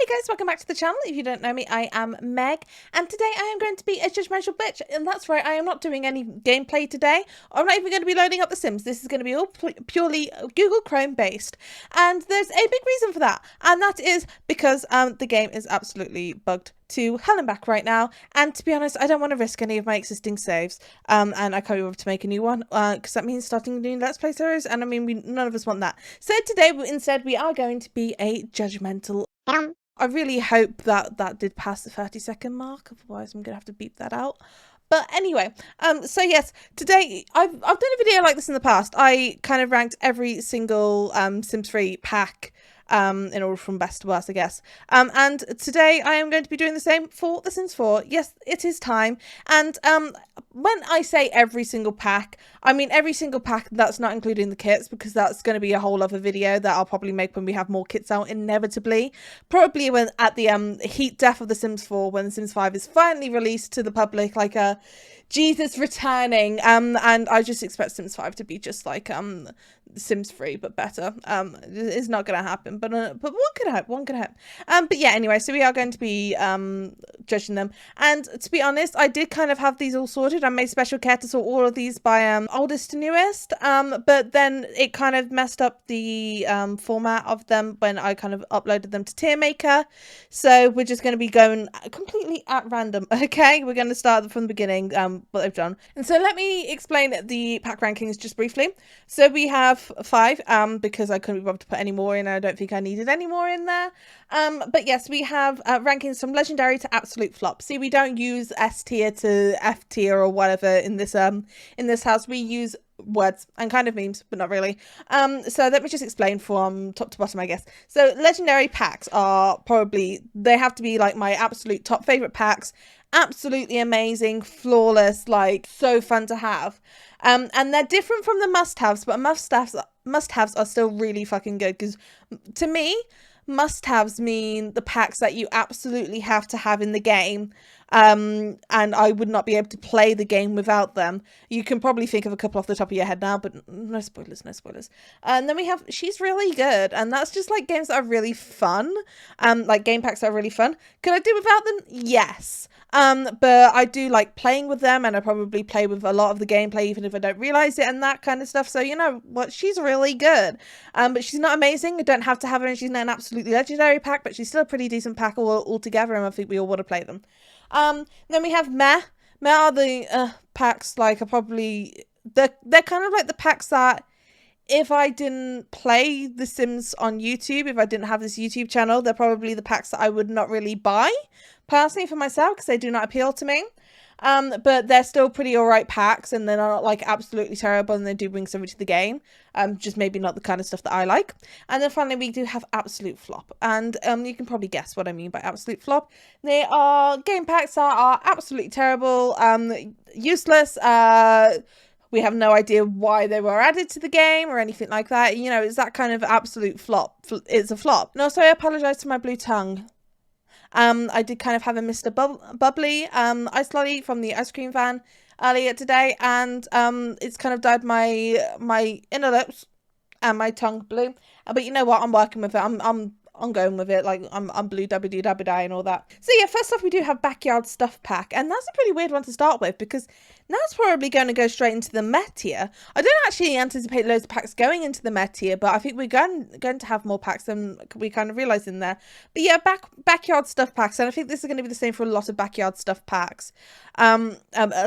Hey guys, welcome back to the channel. If you don't know me, I am Meg, and today I am going to be a judgmental bitch. And that's right, I am not doing any gameplay today. I'm not even going to be loading up The Sims. This is going to be all purely Google Chrome based. And there's a big reason for that, and that is because the game is absolutely bugged to hell and back right now, and to be honest, I don't want to risk any of my existing saves, and I can't be able to make a new one, because that means starting a new Let's Play series, and I mean, none of us want that. So today, instead, we are going to be a judgmental. I really hope that that did pass the 30-second mark, otherwise I'm gonna have to beep that out. But anyway, so yes, today I've done a video like this in the past. I kind of ranked every single Sims 3 pack in order from best to worst, I guess. And today I am going to be doing the same for The Sims 4. Yes, it is time. And when I say every single pack, I mean every single pack. That's not including the kits, because that's going to be a whole other video that I'll probably make when we have more kits out, inevitably. Probably when at the heat death of The Sims 4, when The Sims 5 is finally released to the public, like a Jesus returning, and I just expect Sims 5 to be just like Sims 3 but better. It's not gonna happen, but one could hope. But yeah, anyway, so we are going to be judging them, and to be honest, I did kind of have these all sorted. I made special care to sort all of these by oldest to newest, but then it kind of messed up the format of them when I kind of uploaded them to Tier Maker. So we're just going to be going completely at random. Okay, we're going to start from the beginning, what they've done. And so let me explain the pack rankings just briefly. So we have 5, because I couldn't be bothered to put any more in. I don't think I needed any more in there. But yes, we have rankings from legendary to absolute flop. See, we don't use S tier to F tier or whatever in this house. We use words and kind of memes, but not really. So let me just explain from top to bottom, I guess. So legendary packs are probably, they have to be like my absolute top favorite packs. Absolutely amazing, flawless, like so fun to have. And they're different from the must-haves, but must-haves are still really fucking good, because to me, must-haves mean the packs that you absolutely have to have in the game, and I would not be able to play the game without them. You can probably think of a couple off the top of your head now, but no spoilers. And then we have She's Really Good, and that's just like games that are really fun, like game packs that are really fun. Could I do without them? Yes. But I do like playing with them, and I probably play with a lot of the gameplay even if I don't realize it and that kind of stuff. So you know what, she's really good. But she's not amazing. I don't have to have her, and she's not an absolutely legendary pack, but she's still a pretty decent pack altogether, and I think we all want to play them. Then we have Meh. Meh are the packs, like, are probably they're kind of like the packs that, if I didn't play The Sims on YouTube, if I didn't have this YouTube channel, they're probably the packs that I would not really buy personally for myself, because they do not appeal to me. But they're still pretty alright packs, and they're not like absolutely terrible, and they do bring something to the game. Just maybe not the kind of stuff that I like. And then finally we do have absolute flop, and you can probably guess what I mean by absolute flop. They are game packs that are absolutely terrible, useless. We have no idea why they were added to the game or anything like that. You know, it's that kind of absolute flop. It's a flop. No, so I apologise to my blue tongue. I did kind of have a Mr. Bubbly ice lolly from the ice cream van earlier today, and it's kind of dyed my inner lips and my tongue blue. But you know what? I'm working with it. I'm going with it. Like, I'm blue WDWD and all that. So yeah, first off, we do have Backyard Stuff Pack, and that's a pretty weird one to start with, because that's probably going to go straight into the Meh tier. I don't actually anticipate loads of packs going into the Meh tier, but I think we're going to have more packs than we kind of realised in there. But yeah, Backyard Stuff Packs, and I think this is going to be the same for a lot of Backyard Stuff Packs. A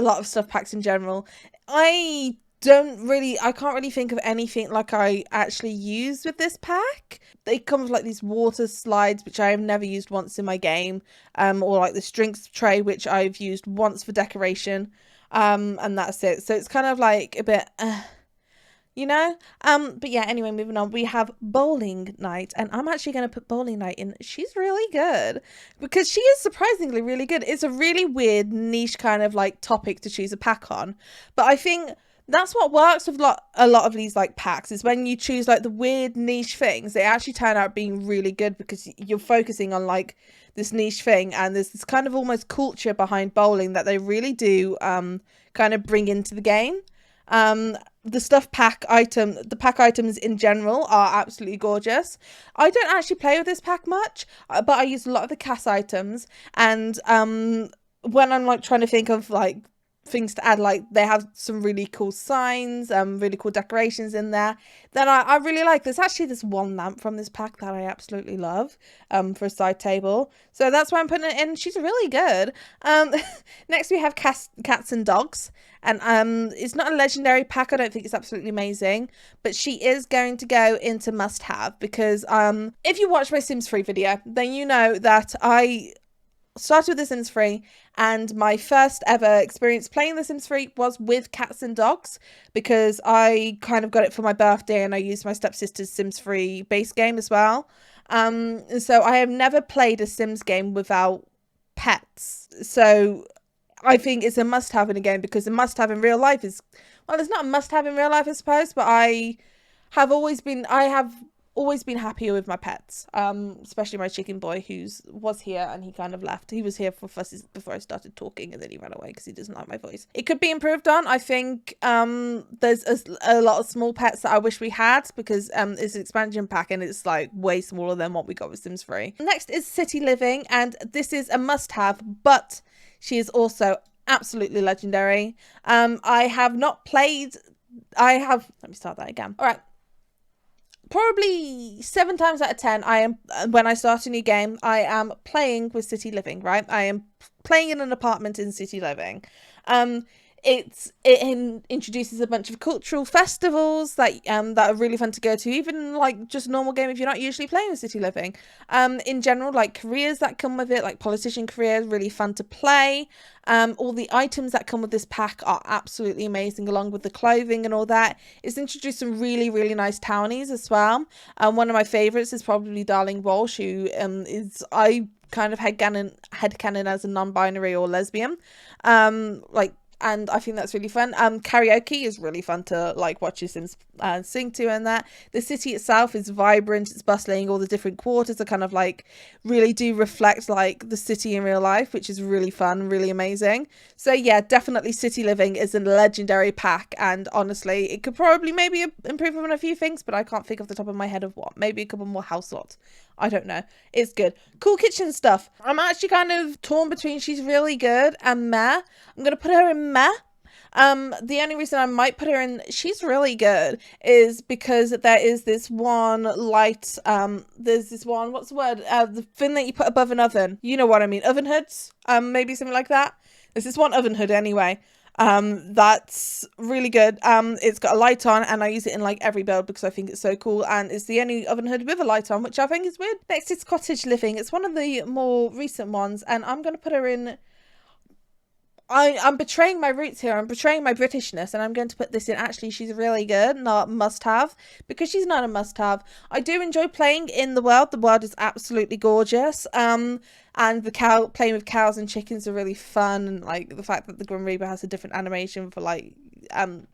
lot of stuff packs in general. I can't really think of anything like I actually used with this pack. They come with like these water slides, which I have never used once in my game, or like this drinks tray, which I've used once for decoration, and that's it. So it's kind of like a bit, you know. But yeah, anyway, moving on, we have Bowling Night, and I'm actually going to put Bowling Night in. She's really good, because she is surprisingly really good. It's a really weird niche kind of like topic to choose a pack on, but I think that's what works with a lot of these like packs, is when you choose like the weird niche things, they actually turn out being really good, because you're focusing on like this niche thing, and there's this kind of almost culture behind bowling that they really do kind of bring into the game. The stuff pack item, the pack items in general are absolutely gorgeous. I don't actually play with this pack much, but I use a lot of the CAS items. And when I'm like trying to think of like things to add, like they have some really cool signs, really cool decorations in there, then I really like this. Actually, there's one lamp from this pack that I absolutely love, for a side table, so that's why I'm putting it in. She's really good. Next we have cats and dogs, and it's not a legendary pack. I don't think it's absolutely amazing, but she is going to go into must have, because if you watch my Sims 3 video, then you know that I started with The Sims 3, and my first ever experience playing The Sims 3 was with cats and dogs, because I kind of got it for my birthday and I used my stepsister's Sims 3 base game as well. So I have never played a Sims game without pets. So I think it's a must-have in a game, because a must-have in real life is, well, it's not a must-have in real life, I suppose, but I have always been happier with my pets, especially my chicken boy, who was here and he kind of left. He was here for fusses before I started talking, and then he ran away because he doesn't like my voice. It could be improved on. I think there's a lot of small pets that I wish we had, because it's an expansion pack and it's like way smaller than what we got with Sims 3. Next is City Living, and this is a must-have, but she is also absolutely legendary. I have not played. Let me start that again. All right. Probably 7 times out of 10, when I start a new game, I am playing with City Living, right? I am playing in an apartment in City Living. It introduces a bunch of cultural festivals that are really fun to go to, even like just a normal game if you're not usually playing with City Living. In general, like careers that come with it, like politician careers, really fun to play. All the items that come with this pack are absolutely amazing, along with the clothing and all that. It's introduced some really, really nice townies as well. One of my favorites is probably Darling Walsh, who I kind of headcanon as a non-binary or lesbian. And I think that's really fun. Karaoke is really fun to like watch your Sims sing to, and that. The city itself is vibrant, it's bustling, all the different quarters are kind of like really do reflect like the city in real life, which is really fun, really amazing. So yeah, definitely City Living is a legendary pack, and honestly, it could probably maybe improve on a few things, but I can't think off the top of my head of what. Maybe a couple more house slots. I don't know. It's good. Cool kitchen stuff. I'm actually kind of torn between she's really good and meh. I'm going to put her in meh. The only reason I might put her in she's really good is because there is this one light, there's this one, what's the word? The thing that you put above an oven. You know what I mean? Oven hoods? Maybe something like that. There's this one oven hood anyway. That's really good. It's got a light on, and I use it in like every build because I think it's so cool, and it's the only oven hood with a light on, which I think is weird. Next is Cottage Living. It's one of the more recent ones, and I'm going to put her in. I'm betraying my roots here. I'm betraying my Britishness, and I'm going to put this in. Actually, she's really good, not must-have, because she's not a must-have. I do enjoy playing in the world. The world is absolutely gorgeous. And the playing with cows and chickens are really fun, and like the fact that the Grim Reaper has a different animation for like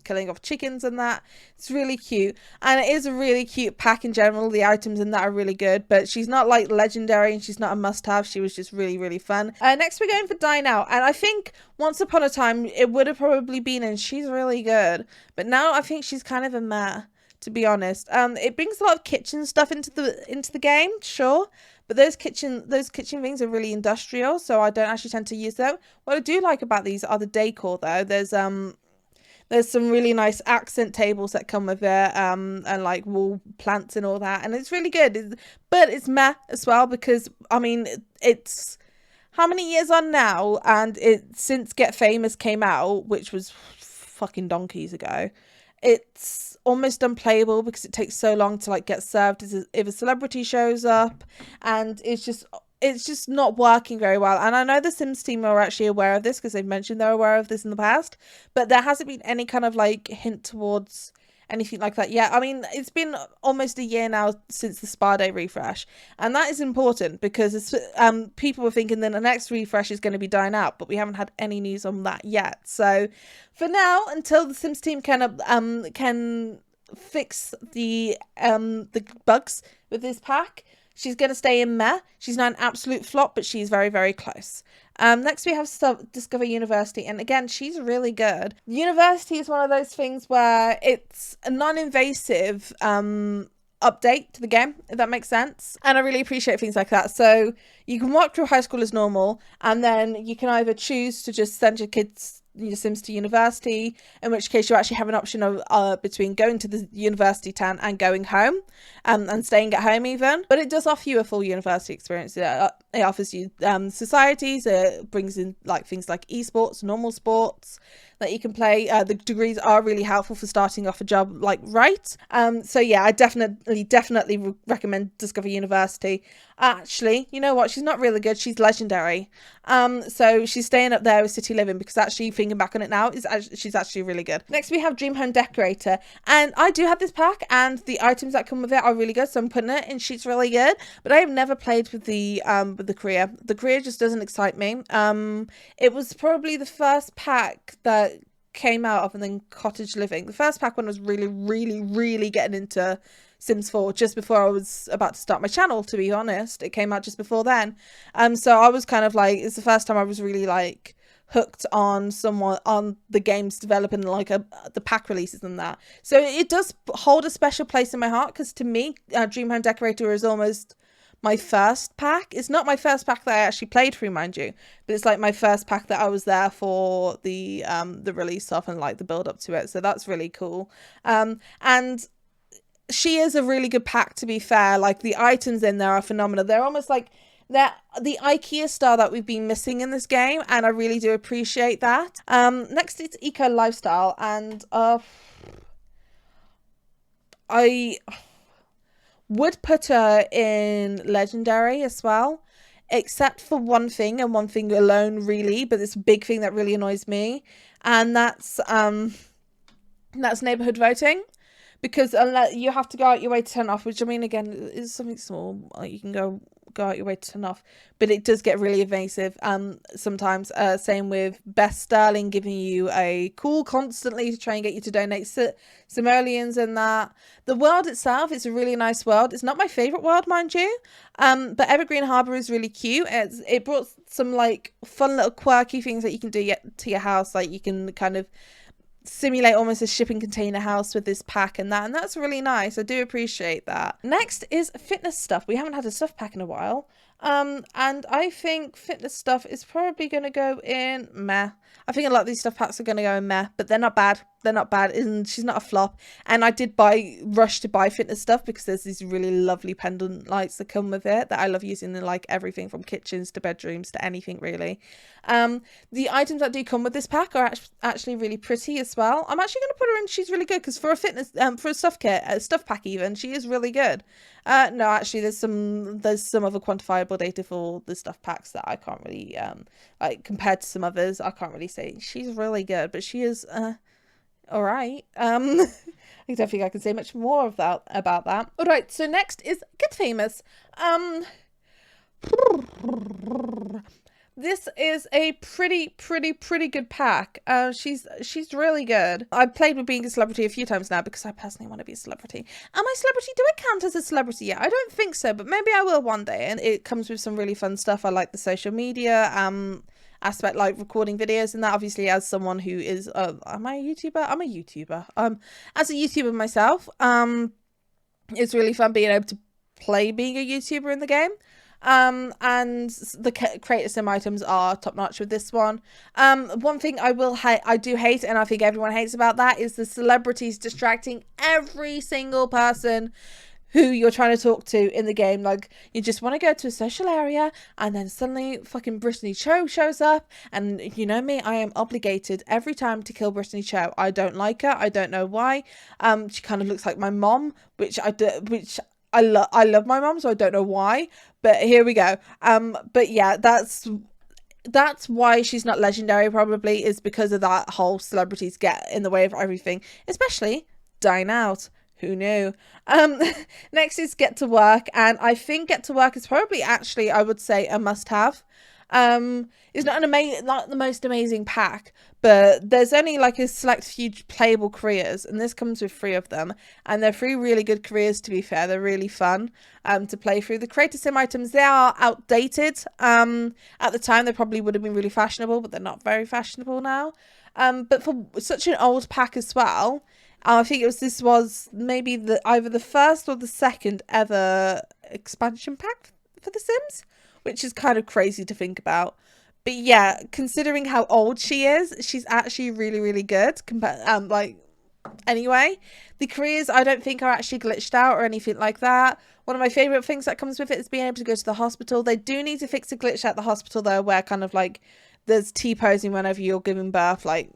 killing off chickens and that, it's really cute, and it is a really cute pack in general. The items in that are really good, but she's not like legendary and she's not a must-have. She was just really, really fun. Next we're going for Dine Out, and I think once upon a time it would have probably been, and she's really good, but now I think she's kind of a meh, to be honest. It brings a lot of kitchen stuff into the game, sure, but those kitchen things are really industrial, so I don't actually tend to use them. What I do like about these are the decor though. There's some really nice accent tables that come with it, and like wall plants and all that, and it's really good. But it's meh as well, because I mean it's how many years on now, and since Get Famous came out, which was fucking donkeys ago, it's almost unplayable because it takes so long to like get served if a celebrity shows up, and it's just not working very well. And I know the Sims team are actually aware of this because they've mentioned they're aware of this in the past, but there hasn't been any kind of like hint towards anything like that yet. I mean, it's been almost a year now since the Spa Day refresh, and that is important because people were thinking that the next refresh is going to be Dine Out, but we haven't had any news on that yet. So for now, until the Sims team can fix the bugs with this pack, She's going to stay in meh. She's not an absolute flop, but she's very, very close. Next we have Discover University, and again, she's really good. University is one of those things where it's a non-invasive update to the game, if that makes sense, and I really appreciate things like that. So you can walk through high school as normal, and then you can either choose to just send your Sims to university, in which case you actually have an option of between going to the university town and going home, and staying at home even. But it does offer you a full university experience. It offers you societies. It brings in like things like esports, normal sports that you can play. The degrees are really helpful for starting off a job like right. So yeah, I definitely recommend Discover University. Actually, you know what? She's not really good. She's legendary. So she's staying up there with City Living, because actually thinking back on it now, she's actually really good. Next we have Dream Home Decorator, and I do have this pack, and the items that come with it are really good, so I'm putting it in. She's really good, but I have never played with the career. The career just doesn't excite me. It was probably the first pack that came out of, and then Cottage Living. The first pack when I was really getting into Sims 4, just before I was about to start my channel, to be honest. It came out just before then. So I was kind of like, it's the first time I was really like hooked on the games developing like the pack releases and that. So it does hold a special place in my heart, because to me, Dream Home Decorator is almost my first pack. It's not my first pack that I actually played through, mind you, but it's like my first pack that I was there for the release of and like the build up to it. So that's really cool. And she is a really good pack, to be fair. Like the items in there are phenomenal. They're almost like they're the IKEA style that we've been missing in this game, and I really do appreciate that. Next it's Eco Lifestyle, and I would put her in Legendary as well, except for one thing, and one thing alone really, but it's a big thing that really annoys me, and that's neighborhood voting. Because you have to go out your way to turn off, which I mean, again, is something small. You can go out your way to turn off, but it does get really evasive sometimes. Same with Beth Sterling giving you a call constantly to try and get you to donate simoleons and that. The world itself is a really nice world. It's not my favourite world, mind you, but Evergreen Harbour is really cute. It brought some like fun little quirky things that you can do to your house, like you can kind of simulate almost a shipping container house with this pack and that's really nice. I do appreciate that. Next is fitness stuff. We haven't had a stuff pack in a while, and I think fitness stuff is probably going to go in meh. I think a lot of these stuff packs are going to go in meh, but they're not bad. They're not bad, and she's not a flop. And I did rush to buy fitness stuff because there's these really lovely pendant lights that come with it that I love using in like everything from kitchens to bedrooms to anything really. The items that do come with this pack are actually really pretty as well. I'm actually going to put her in. She's really good because for a fitness, for a stuff kit, a stuff pack even, she is really good. No, actually, there's some other quantifiable data for the stuff packs that I can't really like compared to some others. I can't really say she's really good, but she is all right. I don't think I can say much more about that. All right, so next is Get Famous. This is a pretty good pack. She's really good. I've played with being a celebrity a few times now because I personally want to be a celebrity. Am I a celebrity? Do I count as a celebrity yet? I don't think so, but maybe I will one day. And it comes with some really fun stuff. I like the social media aspect, like recording videos and that. Obviously, as someone who is am I a YouTuber? I'm a YouTuber. As a YouTuber myself, it's really fun being able to play being a YouTuber in the game. And the creator sim items are top notch with this one. One thing I do hate, and I think everyone hates about that, is the celebrities distracting every single person who you're trying to talk to in the game. Like, you just want to go to a social area and then suddenly fucking Brittany Cho shows up, and you know me, I am obligated every time to kill Brittany Cho. I don't like her. I don't know why. She kind of looks like my mom, which I love my mom, so I don't know why, but here we go. But yeah, that's why she's not legendary, probably, is because of that whole celebrities get in the way of everything, especially Dine Out. Who knew? Next is Get to Work, and I think Get to Work is probably actually, I would say, a must-have. It's not the most amazing pack, but there's only like a select few playable careers, and this comes with 3 of them, and they're 3 really good careers. To be fair, they're really fun to play through. The creator sim items, they are outdated. At the time they probably would have been really fashionable, but they're not very fashionable now. But for such an old pack as well, I think this was maybe either the first or the second ever expansion pack for The Sims, which is kind of crazy to think about. But yeah, considering how old she is, she's actually really, really good. Anyway, the careers I don't think are actually glitched out or anything like that. One of my favourite things that comes with it is being able to go to the hospital. They do need to fix a glitch at the hospital though, where kind of like there's T-posing whenever you're giving birth, like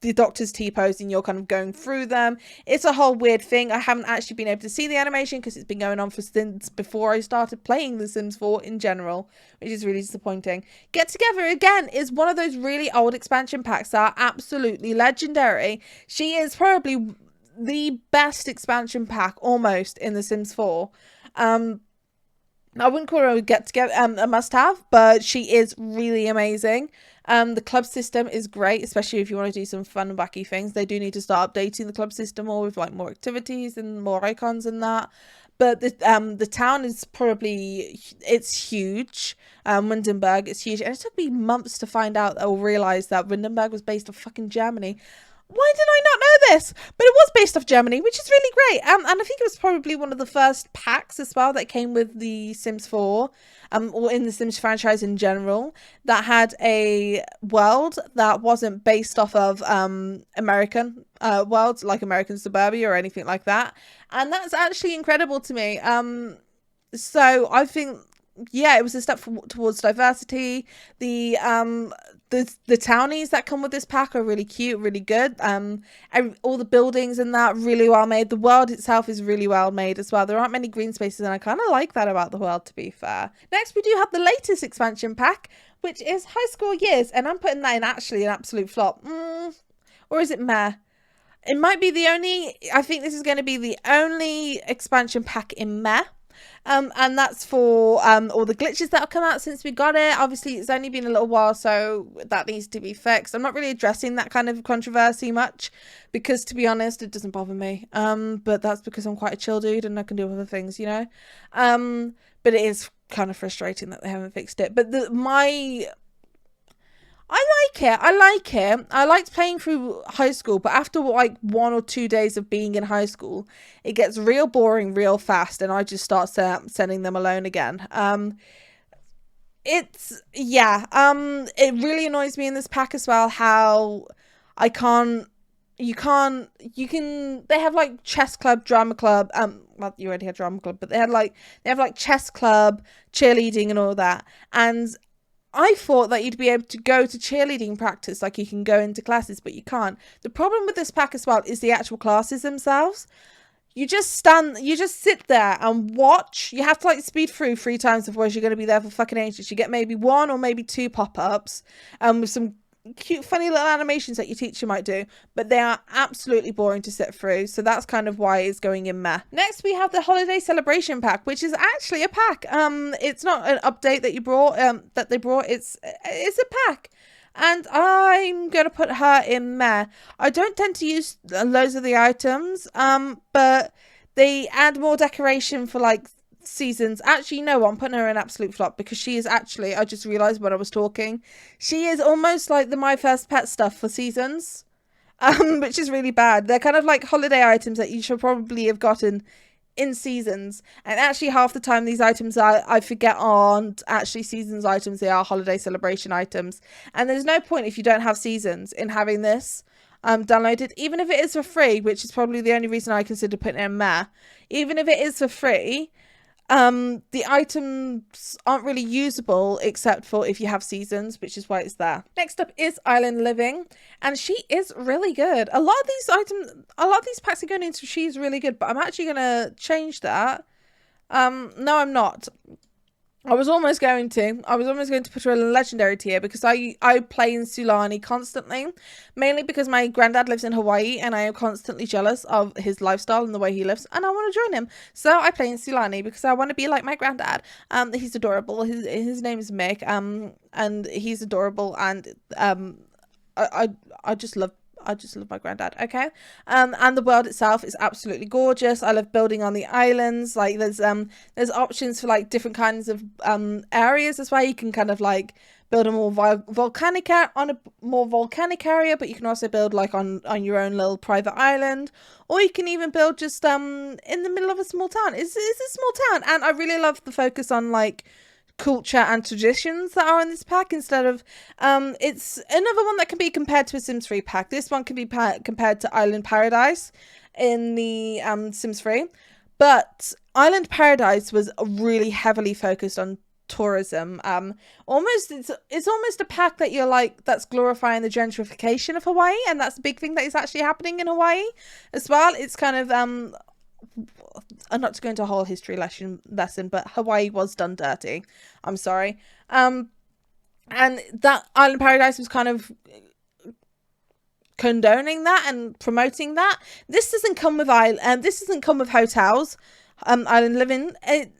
the doctor's T-posing, you're kind of going through them. It's a whole weird thing. I haven't actually been able to see the animation because it's been going on since before I started playing The Sims 4 in general, which is really disappointing. Get Together again is one of those really old expansion packs that are absolutely legendary. She is probably the best expansion pack almost in The Sims 4. I wouldn't call her a get together a must-have, but she is really amazing. The club system is great, especially if you want to do some fun and wacky things. They do need to start updating the club system more with like more activities and more icons and that. But the town is probably, it's huge. Windenburg is huge, and it took me months to find out or realize that Windenburg was based on fucking Germany. Why did I not know this? But it was based off Germany, which is really great. And I think it was probably one of the first packs as well that came with the Sims 4, or in the Sims franchise in general, that had a world that wasn't based off of American worlds, like American Suburbia or anything like that. And that's actually incredible to me. So I think, yeah, it was a step towards diversity. The townies that come with this pack are really cute, really good. All the buildings and that really well made. The world itself is really well made as well. There aren't many green spaces, and I kind of like that about the world, to be fair. Next, we do have the latest expansion pack, which is High School Years, and I'm putting that in actually an absolute flop. Or is it meh? It might be the only, I think this is going to be the only expansion pack in meh. And that's for all the glitches that have come out since we got it. Obviously, it's only been a little while, so that needs to be fixed. I'm not really addressing that kind of controversy much because, to be honest, it doesn't bother me. But that's because I'm quite a chill dude and I can do other things, you know. But it is kind of frustrating that they haven't fixed it. But I like it. I liked playing through high school, but after like 1 or 2 days of being in high school, it gets real boring real fast, and I just start sending them alone again. It really annoys me in this pack as well how they have like chess club, drama club, well, you already had drama club, but they have like chess club, cheerleading and all that, and I thought that you'd be able to go to cheerleading practice, like you can go into classes, but you can't. The problem with this pack as well is the actual classes themselves. You just sit there and watch. You have to like speed through 3 times, otherwise you're going to be there for fucking ages. You get maybe 1 or maybe 2 pop-ups with some cute funny little animations that your teacher might do, but they are absolutely boring to sit through, so that's kind of why it's going in meh. Next, we have the holiday celebration pack, which is actually a pack. It's not an update that they brought. It's a pack, and I'm gonna put her in meh. I don't tend to use loads of the items, but they add more decoration for like seasons. Actually, no, I'm putting her in absolute flop because she is actually, I just realized when I was talking, she is almost like the My First Pet stuff for seasons, which is really bad. They're kind of like holiday items that you should probably have gotten in seasons, and actually half the time these items I forget aren't actually seasons items. They are holiday celebration items, and there's no point if you don't have seasons in having this downloaded, even if it is for free, which is probably the only reason I consider putting it in meh. Even if it is for free, the items aren't really usable except for if you have seasons, which is why it's there. Next up is Island Living, and she is really good. A lot of these packs are going into she's really good, but I'm actually gonna change that. No, I'm not. I was almost going to. Put her in a legendary tier because I play in Sulani constantly, mainly because my granddad lives in Hawaii and I am constantly jealous of his lifestyle and the way he lives, and I want to join him. So I play in Sulani because I want to be like my granddad. He's adorable. His name is Mick. And he's adorable, and I just love my granddad. Okay. And the world itself is absolutely gorgeous. I love building on the islands. Like there's options for like different kinds of areas as well. You can kind of like build a more volcanic area, but you can also build like on your own little private island, or you can even build just in the middle of a small town. It's a small town, and I really love the focus on like culture and traditions that are in this pack instead of it's another one that can be compared to a Sims 3 pack. This one can be compared to Island Paradise in the Sims 3, but Island Paradise was really heavily focused on tourism. It's almost a pack that you're like that's glorifying the gentrification of Hawaii, and that's a big thing that is actually happening in Hawaii as well. It's kind of I'm not to go into a whole history lesson, but Hawaii was done dirty. I'm sorry. And that Island Paradise was kind of condoning that and promoting that. This doesn't come with hotels. Island living. It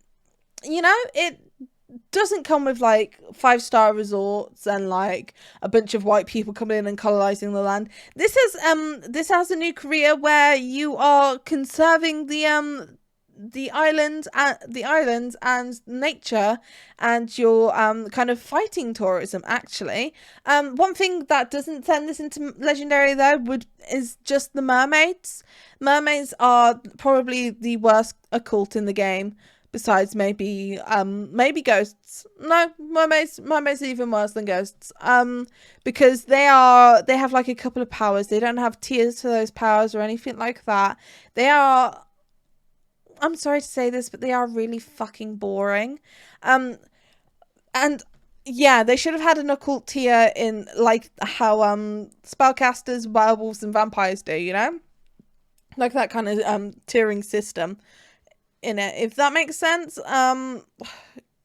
doesn't come with like 5-star resorts and like a bunch of white people coming in and colonizing the land. This has a new career where you are conserving the islands and nature, and you're kind of fighting tourism actually. One thing that doesn't send this into legendary though is just the mermaids. Mermaids are probably the worst occult in the game, besides maybe ghosts. No, mermaids are even worse than ghosts. Because they have like a couple of powers. They don't have tiers to those powers or anything like that. They are, I'm sorry to say this, but they are really fucking boring. And yeah, they should have had an occult tier in like how spellcasters, werewolves and vampires do, you know? Like that kind of tiering system in it, if that makes sense.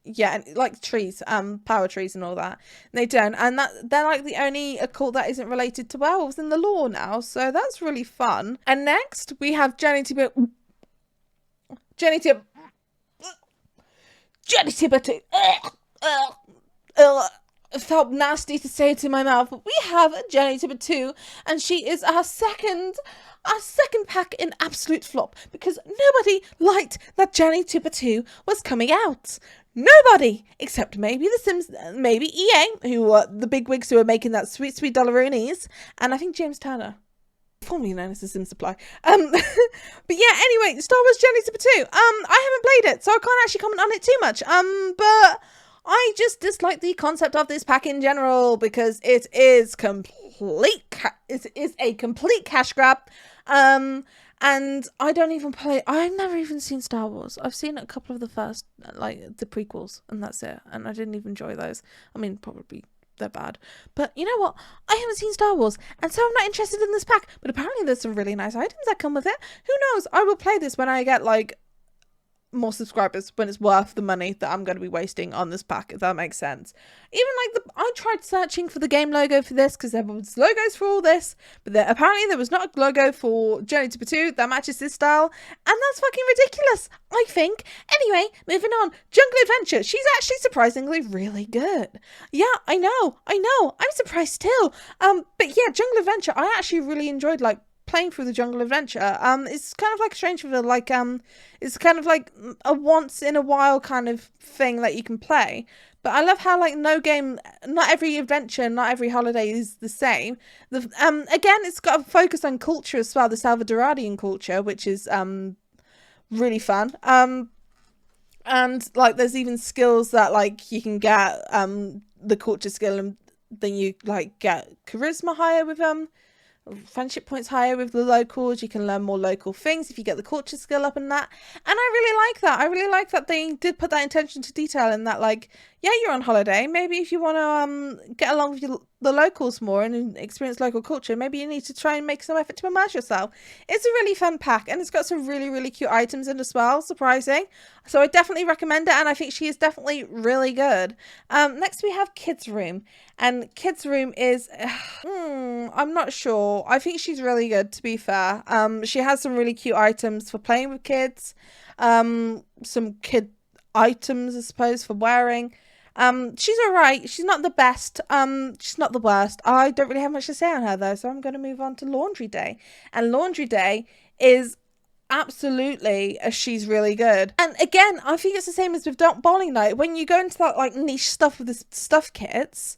Yeah, like trees, power trees and all that. They don't, and that they're like the only occult that isn't related to werewolves in the lore now, so that's really fun. And next we have Jenny Tibber 2. It felt nasty to say it in my mouth, but we have Jenny Tibber 2, and she is our second pack in absolute flop, because nobody liked that Jenny Tibber 2 was coming out. Nobody, except maybe The Sims, maybe EA, who were the bigwigs who were making that sweet dollaroonies, and I think James Turner, formerly known as the Sims Supply. But yeah, anyway, Star Wars Jenny Tibber 2. I haven't played it, so I can't actually comment on it too much. But I just dislike the concept of this pack in general, because it is a complete cash grab. And I don't even play. I've never even seen Star Wars. I've seen a couple of the first, like the prequels, and that's it. And I didn't even enjoy those. I mean, probably they're bad. But you know what? I haven't seen Star Wars, and so I'm not interested in this pack. But apparently there's some really nice items that come with it. Who knows? I will play this when I get like more subscribers, when it's worth the money that I'm going to be wasting on this pack, if that makes sense. Even like I tried searching for the game logo for this, because there was logos for all this, but apparently there was not a logo for Journey to 2 that matches this style, and that's fucking ridiculous, I think. Anyway, moving on. Jungle Adventure. She's actually surprisingly really good. Yeah, I know. I'm surprised too. But yeah, Jungle Adventure, I actually really enjoyed like playing through the Jungle Adventure. It's kind of like Strangeville, like it's kind of like a once in a while kind of thing that you can play. But I love how like not every adventure, not every holiday is the same. Again, it's got a focus on culture as well, the Salvadoradian culture, which is really fun. And like there's even skills that like you can get the culture skill, and then you like get charisma higher with friendship points higher with the locals. You can learn more local things if you get the culture skill up and that. And I really like that. I really like that they did put that attention to detail, and that like yeah, you're on holiday. Maybe if you want to get along with the locals more and experience local culture, maybe you need to try and make some effort to immerse yourself. It's a really fun pack, and it's got some really, really cute items in as well, surprising. So I definitely recommend it, and I think she is definitely really good. Next we have Kids Room, and Kids Room is, I'm not sure. I think she's really good, to be fair. She has some really cute items for playing with kids, some kid items, I suppose, for wearing. She's alright. She's not the best. She's not the worst. I don't really have much to say on her though, so I'm going to move on to Laundry Day. And Laundry Day is absolutely she's really good. And again, I think it's the same as with Bowling Night. When you go into that like niche stuff with the stuff kits,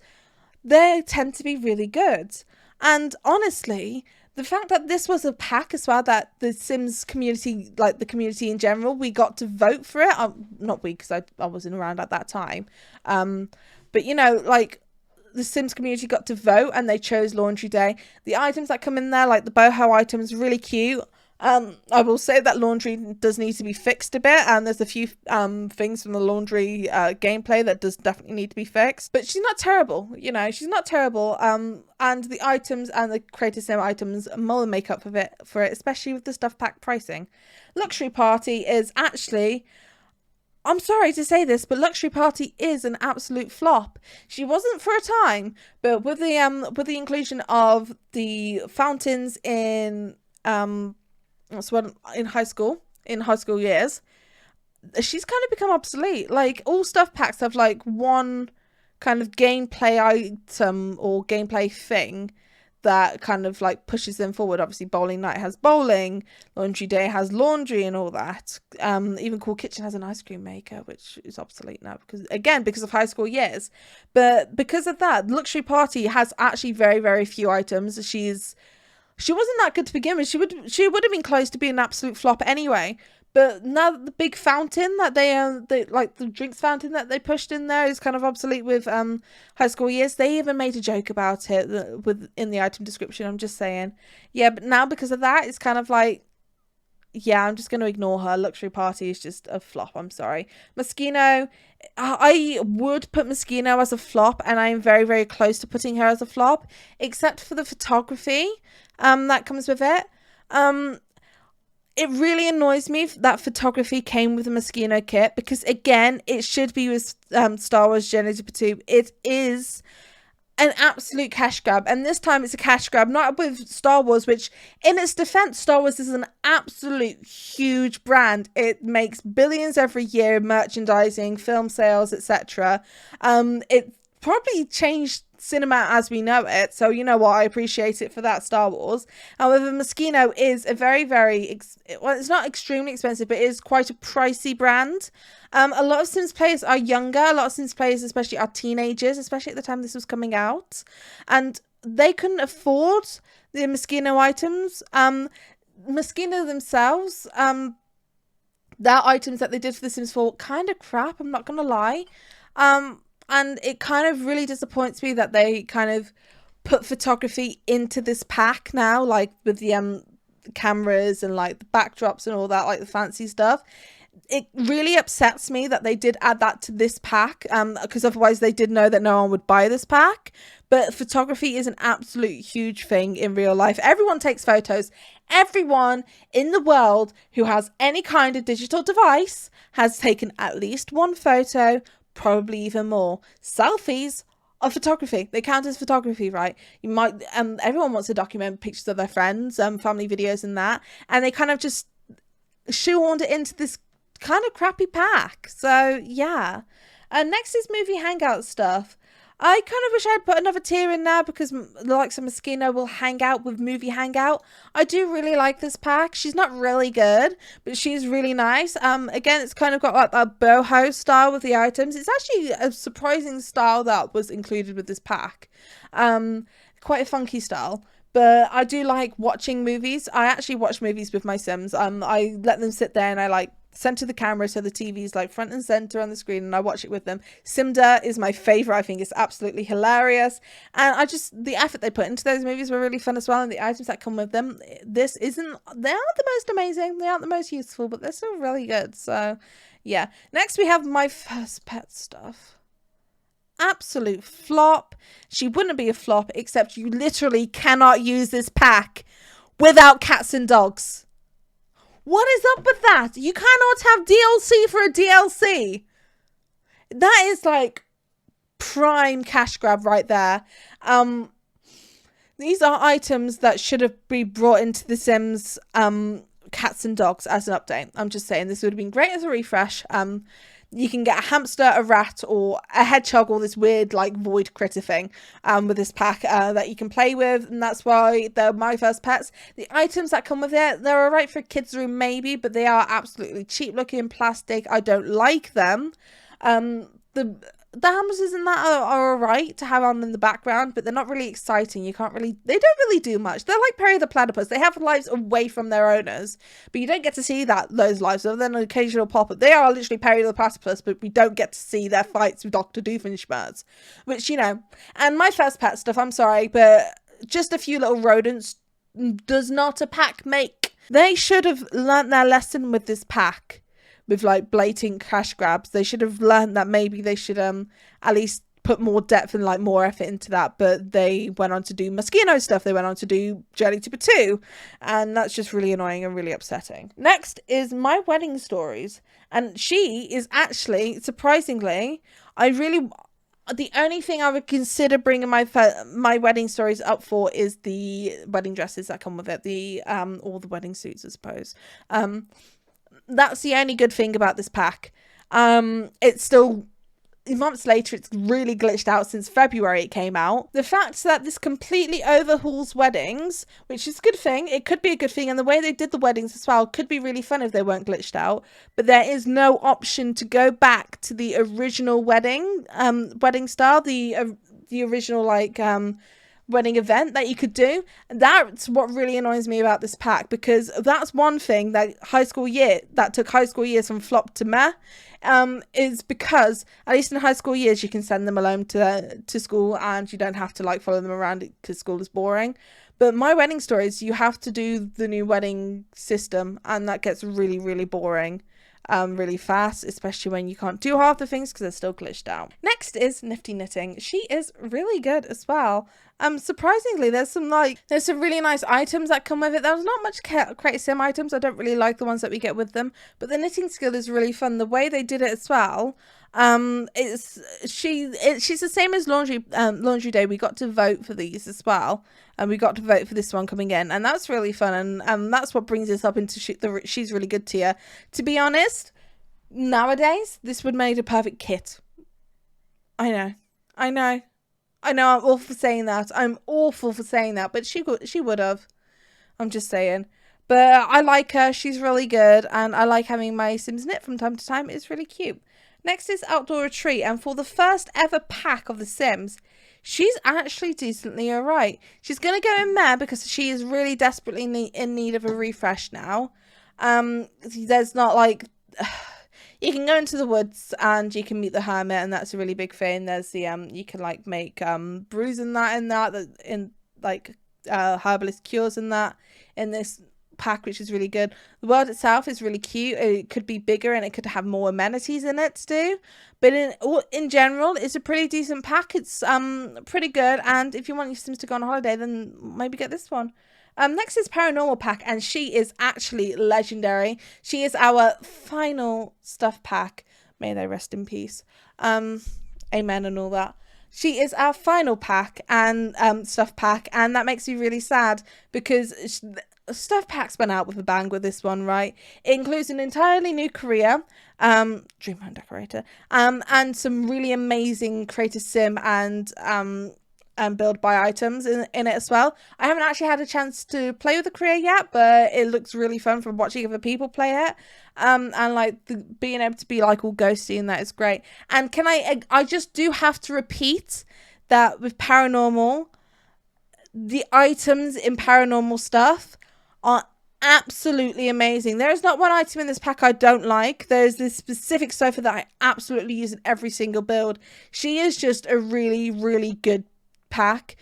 they tend to be really good. And honestly, the fact that this was a pack as well, that the Sims community, like the community in general, we got to vote for it. Not we, because I wasn't around at that time. But you know, like the Sims community got to vote and they chose Laundry Day. The items that come in there, like the boho items, really cute. I will say that laundry does need to be fixed a bit, and there's a few things from the laundry gameplay that does definitely need to be fixed. But she's not terrible, you know, she's not terrible. And the items and the Creator Sim items more than make up for it, especially with the stuff pack pricing. Luxury Party is actually, I'm sorry to say this, but Luxury Party is an absolute flop. She wasn't for a time, but with the inclusion of the fountains in so when in high school years, she's kind of become obsolete. Like all stuff packs have like one kind of gameplay item or gameplay thing that kind of like pushes them forward. Obviously Bowling Night has bowling, Laundry Day has laundry and all that. Even Cool Kitchen has an ice cream maker, which is obsolete now because of high school years. But because of that, Luxury Party has actually very, very few items. She wasn't that good to begin with. She would have been close to being an absolute flop anyway. But now that the big fountain that they like the drinks fountain that they pushed in there is kind of obsolete with high school years. They even made a joke about it in the item description. I'm just saying, yeah. But now because of that, it's kind of like, yeah, I'm just going to ignore her. Luxury Party is just a flop. I'm sorry. Moschino, I would put Moschino as a flop, and I am very, very close to putting her as a flop, except for the photography that comes with it. It really annoys me that photography came with the Moschino kit, because again, it should be with Star Wars Journey to Batuu. It is an absolute cash grab, and this time it's a cash grab, not with Star Wars, which in its defense, Star Wars is an absolute huge brand. It makes billions every year, merchandising, film sales, etc. It probably changed cinema as we know it, so you know what, I appreciate it for that, Star Wars. However, Moschino is a very, very well, it's not extremely expensive, but it is quite a pricey brand. A lot of Sims players are younger. A lot of Sims players especially are teenagers, especially at the time this was coming out, and they couldn't afford the Moschino items. Moschino themselves, their items that they did for The Sims 4 kind of crap, I'm not gonna lie. And it kind of really disappoints me that they kind of put photography into this pack now, like with the cameras and like the backdrops and all that, like the fancy stuff. It really upsets me that they did add that to this pack, because otherwise they did know that no one would buy this pack. But photography is an absolute huge thing in real life. Everyone takes photos. Everyone in the world who has any kind of digital device has taken at least one photo, probably even more. Selfies are photography. They count as photography, right? You might everyone wants to document pictures of their friends, family videos and that, and they kind of just shoehorned it into this kind of crappy pack. So yeah. Next is movie hangout stuff. I kind of wish I'd put another tier in there, because the likes of Moschino will hang out with Movie Hangout. I do really like this pack. She's not really good, but she's really nice. Again, it's kind of got like that boho style with the items. It's actually a surprising style that was included with this pack. Quite a funky style. But I do like watching movies. I actually watch movies with my Sims. I let them sit there and I like center the camera so the TV's like front and center on the screen, and I watch it with them. Simda is my favorite. I think it's absolutely hilarious, and the effort they put into those movies were really fun as well, and the items that come with them, they aren't the most amazing, they aren't the most useful, but they're still really good. So yeah. Next we have My First Pet stuff. absolute flop. She wouldn't be a flop, except you literally cannot use this pack without cats and dogs. What is up with that? You cannot have DLC for a DLC. That is like prime cash grab right there. These are items that should have been brought into The Sims cats and dogs as an update. I'm just saying, this would have been great as a refresh. You can get a hamster, a rat, or a hedgehog, or this weird like void critter thing with this pack that you can play with, and that's why they're my first pets. The items that come with it, they're alright for a kid's room maybe, but they are absolutely cheap looking plastic. I don't like them. The hamsters and that are alright to have on in the background, but they're not really exciting. They don't really do much. They're like Perry the Platypus. They have lives away from their owners, but you don't get to see those lives other than an occasional pop-up. They are literally Perry the Platypus, but we don't get to see their fights with Dr. Doofenshmirtz, which, you know, and my first pet stuff, I'm sorry, but just a few little rodents does not a pack make. They should have learnt their lesson with this pack. With like blatant cash grabs, they should have learned that maybe they should at least put more depth and like more effort into that. But they went on to do Moschino stuff. They went on to do Journey to Batu, and that's just really annoying and really upsetting. Next is My Wedding Stories, and she is actually surprisingly, the only thing I would consider bringing my wedding stories up for is the wedding dresses that come with it, all the wedding suits, I suppose. That's the only good thing about this pack. It's still months later. It's really glitched out since February it came out. The fact that this completely overhauls weddings, which is a good thing. It could be a good thing, and the way they did the weddings as well could be really fun if they weren't glitched out. But there is no option to go back to the original wedding style, the original wedding event that you could do. That's what really annoys me about this pack, because that's one thing that took high school years from flop to meh, is because at least in high school years you can send them alone to school and you don't have to like follow them around because school is boring. But My Wedding Stories, you have to do the new wedding system, and that gets really, really boring really fast, especially when you can't do half the things because they're still glitched out. Next is Nifty Knitting. She is really good as well. Surprisingly, there's some really nice items that come with it. There's not much Create Sim items. I don't really like the ones that we get with them, but the knitting skill is really fun. The way they did it as well. She's the same as Laundry Day. We got to vote for these as well, and we got to vote for this one coming in, and that's really fun, and that's what brings us up into she's really good tier. To be honest, nowadays this would make a perfect kit. I know I'm awful for saying that, but she would have. I'm just saying. But I like her. She's really good, and I like having my Sims knit from time to time. It's really cute. Next is Outdoor Retreat, and for the first ever pack of The Sims, she's actually decently alright. She's going to go in there because she is really desperately in need of a refresh now. There's not like... You can go into the woods and you can meet the hermit, and that's a really big thing. There's the you can like make brews in herbalist cures in this pack, which is really good. The world itself is really cute. It could be bigger and it could have more amenities in it to do, but in general it's a pretty decent pack. It's pretty good, and if you want your Sims to go on holiday, then maybe get this one. Next is Paranormal pack, and she is actually legendary. She is our final stuff pack. May they rest in peace. Amen and all that. She is our final pack and stuff pack, and that makes me really sad because stuff packs went out with a bang with this one, right? It includes an entirely new career, Dream Home Decorator, and some really amazing Creator Sim and build by items in it as well. I haven't actually had a chance to play with the career yet, but it looks really fun from watching other people play it. And like being able to be like all ghosty and that is great. And I just do have to repeat that with Paranormal, the items in Paranormal stuff are absolutely amazing. There is not one item in this pack I don't like. There's this specific sofa that I absolutely use in every single build. She is just a really, really good pack.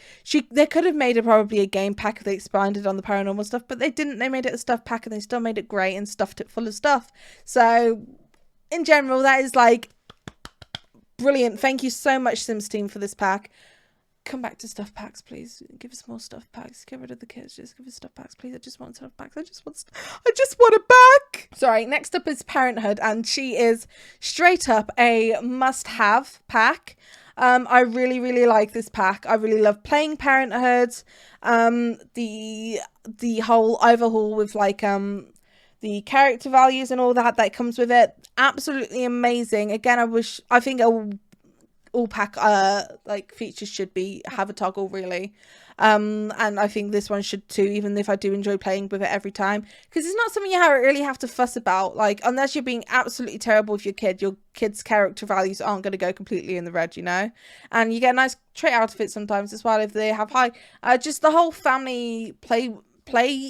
They could have made it probably a game pack if they expanded on the paranormal stuff, but they didn't. They made it a stuff pack, and they still made it great and stuffed it full of stuff. So in general, that is like brilliant. Thank you so much, Sims team, for this pack. Come back to stuff packs, please. Give us more stuff packs. Get rid of the kids. Just give us stuff packs, please. I just want stuff packs. I just want it back. Sorry. Next up is Parenthood, and she is straight up a must-have pack. I really, really like this pack. I really love playing Parenthood. The whole overhaul with like the character values and all that comes with it, absolutely amazing. Again, I think all pack like features should have a toggle, really. And I think this one should too, even if I do enjoy playing with it every time, because it's not something you really have to fuss about. Like, unless you're being absolutely terrible with your kid's character values aren't going to go completely in the red, you know. And you get a nice trait outfit sometimes as well if they have high. Just the whole family play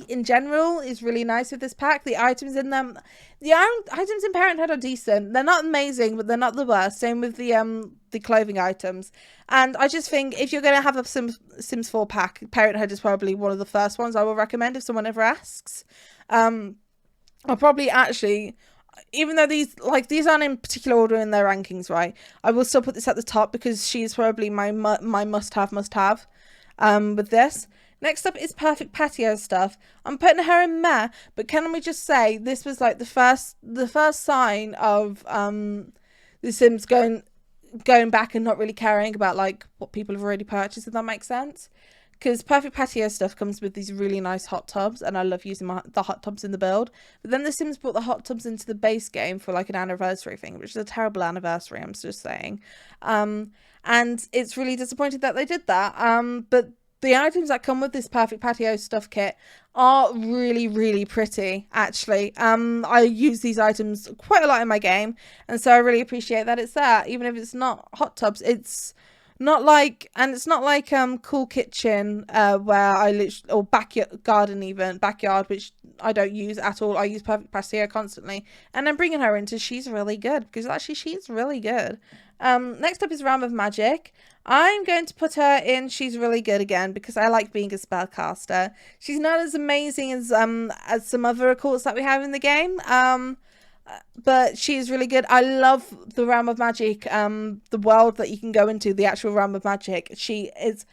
in general is really nice with this pack. The items in them, the items in Parenthood are decent. They're not amazing, but they're not the worst. Same with the clothing items. And I just think if you're going to have a Sims 4 pack, Parenthood is probably one of the first ones I will recommend if someone ever asks. I'll probably actually, even though these aren't in particular order in their rankings, right, I will still put this at the top because she's probably my must-have with this. Next up is Perfect Patio Stuff. I'm putting her in meh, but can we just say this was like the first sign of the Sims going back and not really caring about like what people have already purchased, if that makes sense. Because Perfect Patio Stuff comes with these really nice hot tubs, and I love using the hot tubs in the build. But then the Sims brought the hot tubs into the base game for like an anniversary thing, which is a terrible anniversary, I'm just saying. And it's really disappointed that they did that. But the items that come with this Perfect Patio Stuff kit are really, really pretty, actually. I use these items quite a lot in my game, and so I really appreciate that it's there. Even if it's not hot tubs, it's not like Cool Kitchen, where I literally, or backyard garden, even backyard, which I don't use at all. I use Perfect Patio constantly, and I'm bringing her into she's really good, because actually she's really good. Next up is Realm of Magic. I'm going to put her in she's really good again because I like being a spellcaster. She's not as amazing as some other occults that we have in the game. But she's really good. I love the Realm of Magic, the world that you can go into, the actual Realm of Magic. She is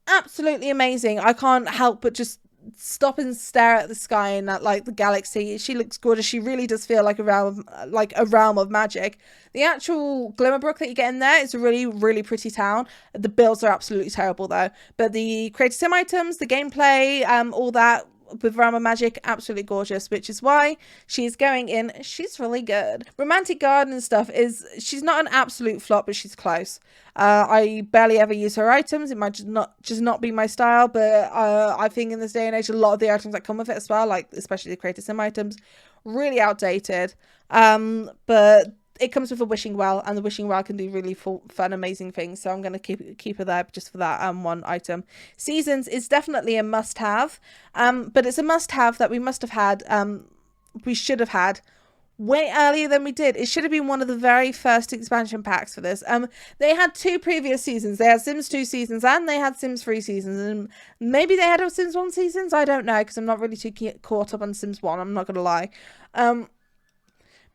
absolutely amazing. I can't help but just stop and stare at the sky and at like the galaxy. She looks gorgeous. She really does feel like a realm of magic. The actual Glimmerbrook that you get in there is a really, really pretty town. The builds are absolutely terrible though, but the creative sim items, the gameplay, all that with Realm of Magic, absolutely gorgeous, which is why she's going in she's really good. Romantic Garden stuff she's not an absolute flop, but she's close. I barely ever use her items. It might just not be my style, but I think in this day and age, a lot of the items that come with it as well, like especially the creative sim items, really outdated. But it comes with a wishing well, and the wishing well can do really fun, amazing things. So I'm going to keep her there just for that one item. Seasons is definitely a must-have, but it's a must-have that we must have had. We should have had way earlier than we did. It should have been one of the very first expansion packs for this. They had 2 previous seasons. They had Sims 2 seasons and they had Sims 3 seasons, and maybe they had a Sims 1 seasons. I don't know, because I'm not really too caught up on Sims 1. I'm not going to lie.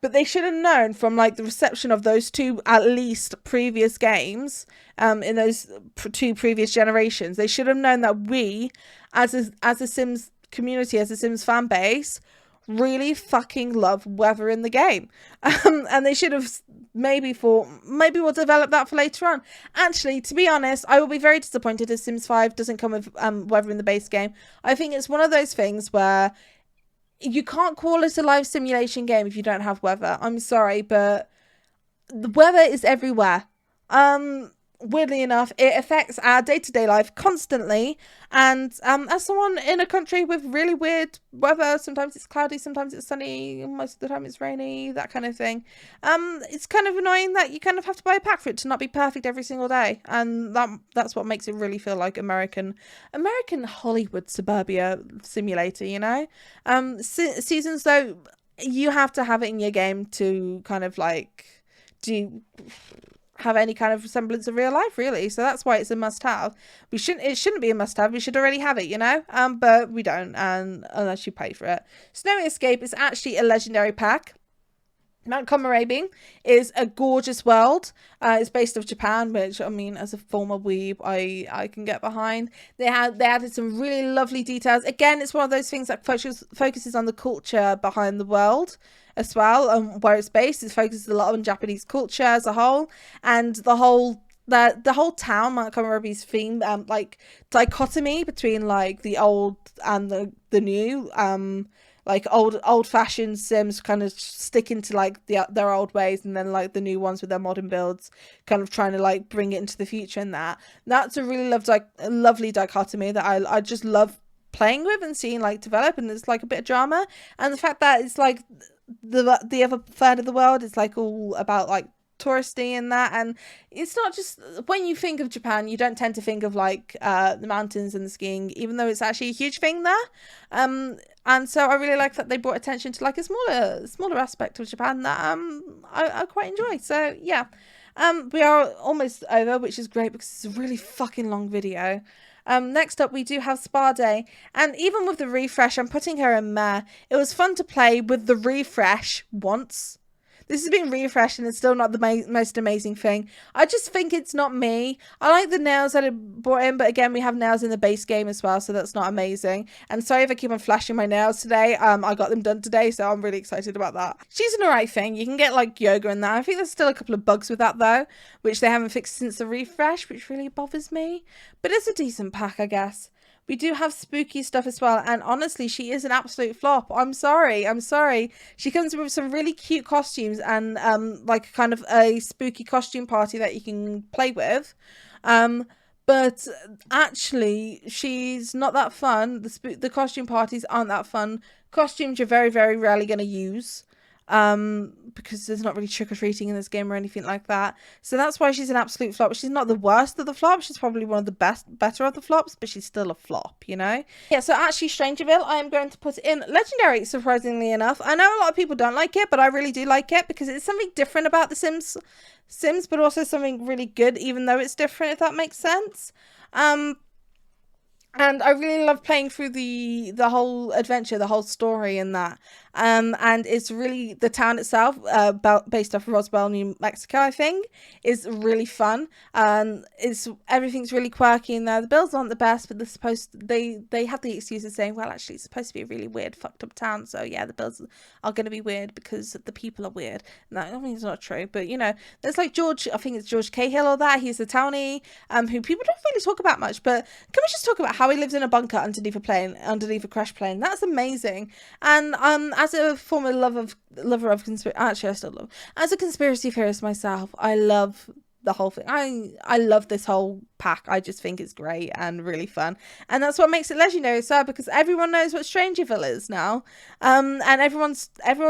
But they should have known from like the reception of those 2 at least previous games, in those 2 previous generations. They should have known that we, as a Sims community, as a Sims fan base, really fucking love weather in the game. And they should have maybe thought, maybe we'll develop that for later on. Actually, to be honest, I will be very disappointed if Sims 5 doesn't come with weather in the base game. I think it's one of those things where you can't call it a live simulation game if you don't have weather. I'm sorry, but the weather is everywhere. Weirdly enough, it affects our day-to-day life constantly. And as someone in a country with really weird weather, sometimes it's cloudy, sometimes it's sunny, most of the time it's rainy, that kind of thing. It's kind of annoying that you kind of have to buy a pack for it to not be perfect every single day. And that's what makes it really feel like American Hollywood suburbia simulator, you know? Seasons, though, you have to have it in your game to kind of like have any kind of semblance of real life, really. So that's why it's a must-have. It shouldn't be a must-have. We should already have it, you know. But we don't, and unless you pay for it. Snowy Escape is actually a legendary pack. Mount Komorebi is a gorgeous world. It's based off Japan, which, I mean, as a former weeb, I can get behind. They added some really lovely details. Again, it's one of those things that focuses on the culture behind the world as well, and where it's based. It focuses a lot on Japanese culture as a whole, and the whole town, Mount Komorebi's theme, like dichotomy between like the old and the new, like old fashioned Sims kind of sticking to like their old ways, and then like the new ones with their modern builds kind of trying to like bring it into the future. And that's a really lovely dichotomy that I just love playing with and seeing like develop. And there's like a bit of drama, and the fact that it's like the other third of the world is like all about like touristy and that, and it's not just, when you think of Japan, you don't tend to think of like the mountains and the skiing, even though it's actually a huge thing there. And so I really like that they brought attention to like a smaller aspect of Japan that I quite enjoy. So yeah, we are almost over, which is great because it's a really fucking long video. Next up, we do have Spa Day, and even with the refresh, I'm putting her in meh. It was fun to play with the refresh once. This has been refreshed and it's still not the most amazing thing. I just think it's not me. I like the nails that it brought in, but again, we have nails in the base game as well, so that's not amazing. And sorry if I keep on flashing my nails today. I got them done today, so I'm really excited about that. She's an alright thing. You can get like yoga and that. I think there's still a couple of bugs with that though, which they haven't fixed since the refresh, which really bothers me. But it's a decent pack, I guess. We do have spooky stuff as well, and honestly, she is an absolute flop. I'm sorry. She comes with some really cute costumes and like kind of a spooky costume party that you can play with. But actually, she's not that fun. The costume parties aren't that fun. Costumes you're very, very rarely going to use. Because there's not really trick-or-treating in this game or anything like that. So that's why she's an absolute flop. She's not the worst of the flops. She's probably one of the better of the flops, but she's still a flop, you know? Yeah, so actually Strangerville, I am going to put in Legendary, surprisingly enough. I know a lot of people don't like it, but I really do like it because it's something different about the Sims, but also something really good, even though it's different, if that makes sense. And I really love playing through the whole adventure, the whole story and that. And it's really, the town itself, based off of Roswell, New Mexico, I think, is really fun. Everything's really quirky in there. The builds aren't the best, but they have the excuses saying, well, actually, it's supposed to be a really weird, fucked up town. So yeah, the builds are going to be weird because the people are weird. No, I mean, it's not true, but you know, there's like I think it's George Cahill or that. He's the townie, who people don't really talk about much, but can we just talk about how he lives in a bunker underneath a crash plane? That's amazing. And as a former lover of conspiracy, actually I still love, as a conspiracy theorist myself, I love the whole thing. I love this whole pack. I just think it's great and really fun, and that's what makes it legendary. So because everyone knows what Strangerville is now, and everyone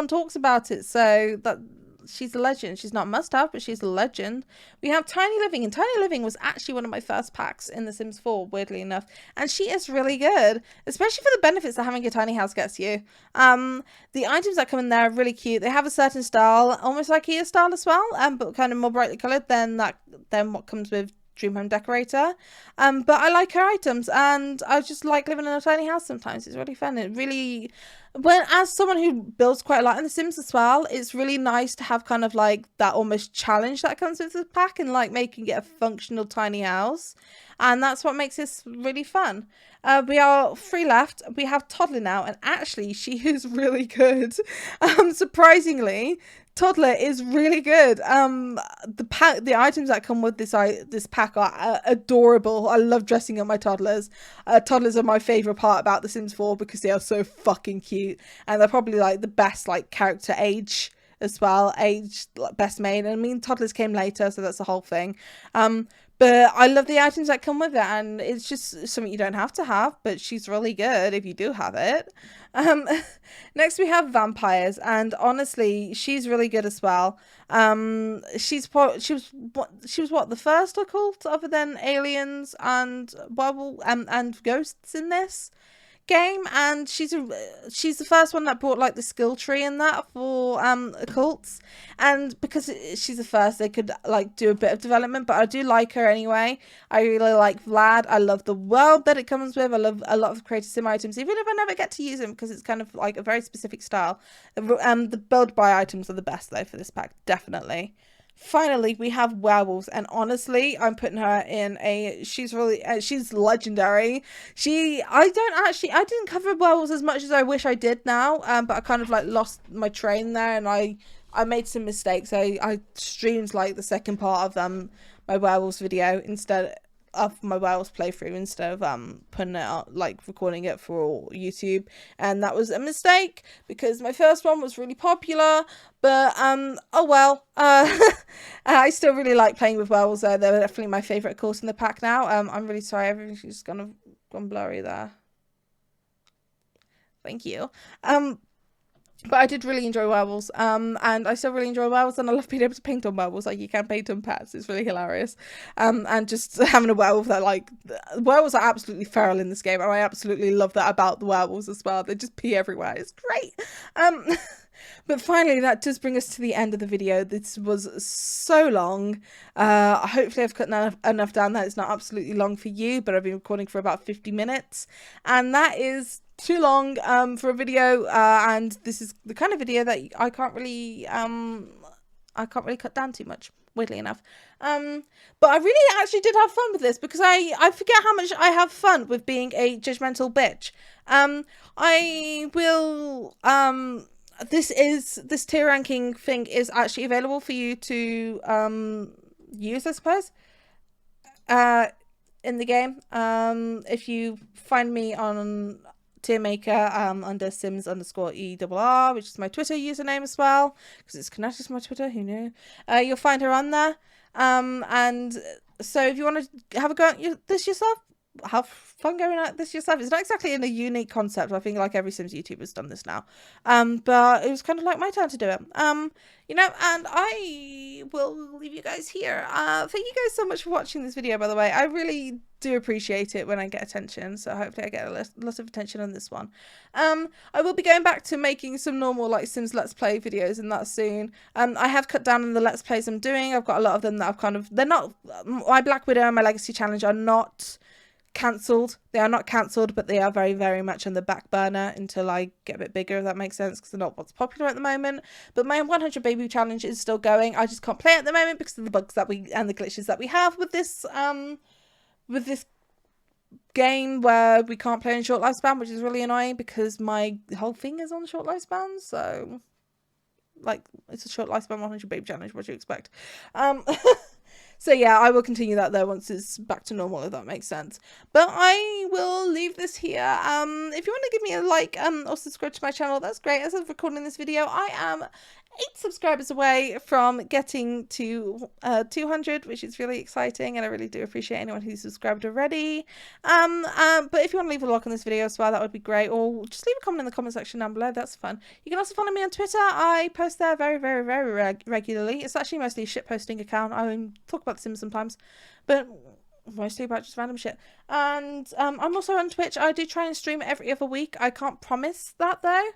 talks about it, so that she's a legend. She's not must have, but she's a legend. We have Tiny Living, and Tiny Living was actually one of my first packs in The Sims 4, weirdly enough, and she is really good, especially for the benefits that having a tiny house gets you. The items that come in there are really cute. They have a certain style, almost like IKEA style as well, but kind of more brightly coloured than what comes with Dream Home Decorator. But I like her items, and I just like living in a tiny house sometimes. It's really fun. It really, as someone who builds quite a lot in The Sims as well, it's really nice to have kind of like that almost challenge that comes with the pack, and like making it a functional tiny house. And that's what makes this really fun. We are 3 left. We have Toddler now, and actually she is really good. Surprisingly, Toddler is really good. The items that come with this pack are adorable. I love dressing up my toddlers. Toddlers are my favorite part about The Sims 4 because they are so fucking cute, and they're probably like the best like character age as well, best made. And I mean, toddlers came later, so that's the whole thing. But I love the items that come with it, and it's just something you don't have to have, but she's really good if you do have it. Next we have Vampires, and honestly, she's really good as well. She was what, the first occult other than aliens and werewolves and ghosts in this game, and she's the first one that brought like the skill tree in that for occults, and because she's the first, they could like do a bit of development. But I do like her anyway. I really like Vlad. I love the world that it comes with. I love a lot of creative sim items, even if I never get to use them because it's kind of like a very specific style. The build buy items are the best though for this pack, definitely. Finally, we have werewolves, and honestly, I'm putting her in a, she's really, she's legendary. I didn't cover werewolves as much as I wish I did now, but I kind of like lost my train there, and I made some mistakes. I streamed like the second part of my werewolves video instead of my werewolves playthrough, instead of putting it out, like recording it for YouTube, and that was a mistake because my first one was really popular. But oh well. I still really like playing with werewolves though. They're definitely my favourite course in the pack now. I'm really sorry, everything's just gone blurry there. Thank you. But I did really enjoy werewolves, and I still really enjoy werewolves, and I love being able to paint on werewolves. Like, you can paint on pets, it's really hilarious. And just having a werewolf that, like, werewolves are absolutely feral in this game, and I absolutely love that about the werewolves as well. They just pee everywhere, it's great. But finally, that does bring us to the end of the video. This was so long. Hopefully I've cut enough down that it's not absolutely long for you, but I've been recording for about 50 minutes, and that is too long for a video, and this is the kind of video that I can't really cut down too much, weirdly enough. But I really actually did have fun with this, because I forget how much I have fun with being a judgmental bitch. I will this tier ranking thing is actually available for you to use, I suppose, in the game. If you find me on tier maker under sims_ERR, which is my Twitter username as well, because it's connected to my Twitter, who knew. You'll find her on there, and so if you want to have a go at this yourself, have fun going at this yourself. It's not exactly in a unique concept. I think like every Sims YouTuber's done this now, but it was kind of like my turn to do it. You know, and I will leave you guys here. Thank you guys so much for watching this video, by the way. I really do appreciate it when I get attention, so hopefully I get a lot of attention on this one. I will be going back to making some normal like Sims Let's Play videos and that soon. I have cut down on the Let's Plays I'm doing. I've got a lot of them that I've kind of, they're not, my Black Widow and my Legacy Challenge are not cancelled. They are not cancelled, but they are very, very much on the back burner until I get a bit bigger, if that makes sense, because they're not what's popular at the moment. But my 100 baby challenge is still going. I just can't play it at the moment because of the bugs that and the glitches that we have with this game, where we can't play in short lifespan, which is really annoying because my whole thing is on short lifespan. So like, it's a short lifespan 100 baby challenge, what do you expect? So yeah, I will continue that though once it's back to normal, if that makes sense. But I will leave this here. If you want to give me a like or subscribe to my channel, that's great. As of recording this video, I am 8 subscribers away from getting to 200, which is really exciting, and I really do appreciate anyone who's subscribed already. But if you want to leave a like on this video as well, that would be great, or just leave a comment in the comment section down below. That's fun. You can also follow me on Twitter. I post there very, very, very regularly. It's actually mostly a shit posting account. I talk about The Sims sometimes, but mostly about just random shit. And I'm also on Twitch. I do try and stream every other week. I can't promise that though,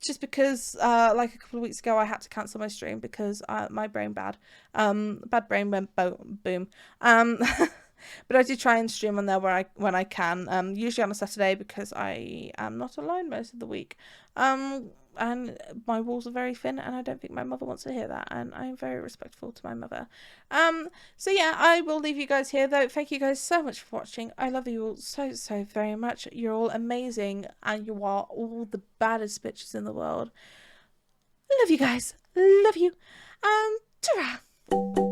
just because like a couple of weeks ago I had to cancel my stream because my brain bad brain went boom. But I do try and stream on there when I can, usually on a Saturday, because I am not alone most of the week. And my walls are very thin, and I don't think my mother wants to hear that, and I'm very respectful to my mother. So yeah, I will leave you guys here though. Thank you guys so much for watching. I love you all so, so very much. You're all amazing, and you are all the baddest bitches in the world. Love you guys. Love you. And ta-ra!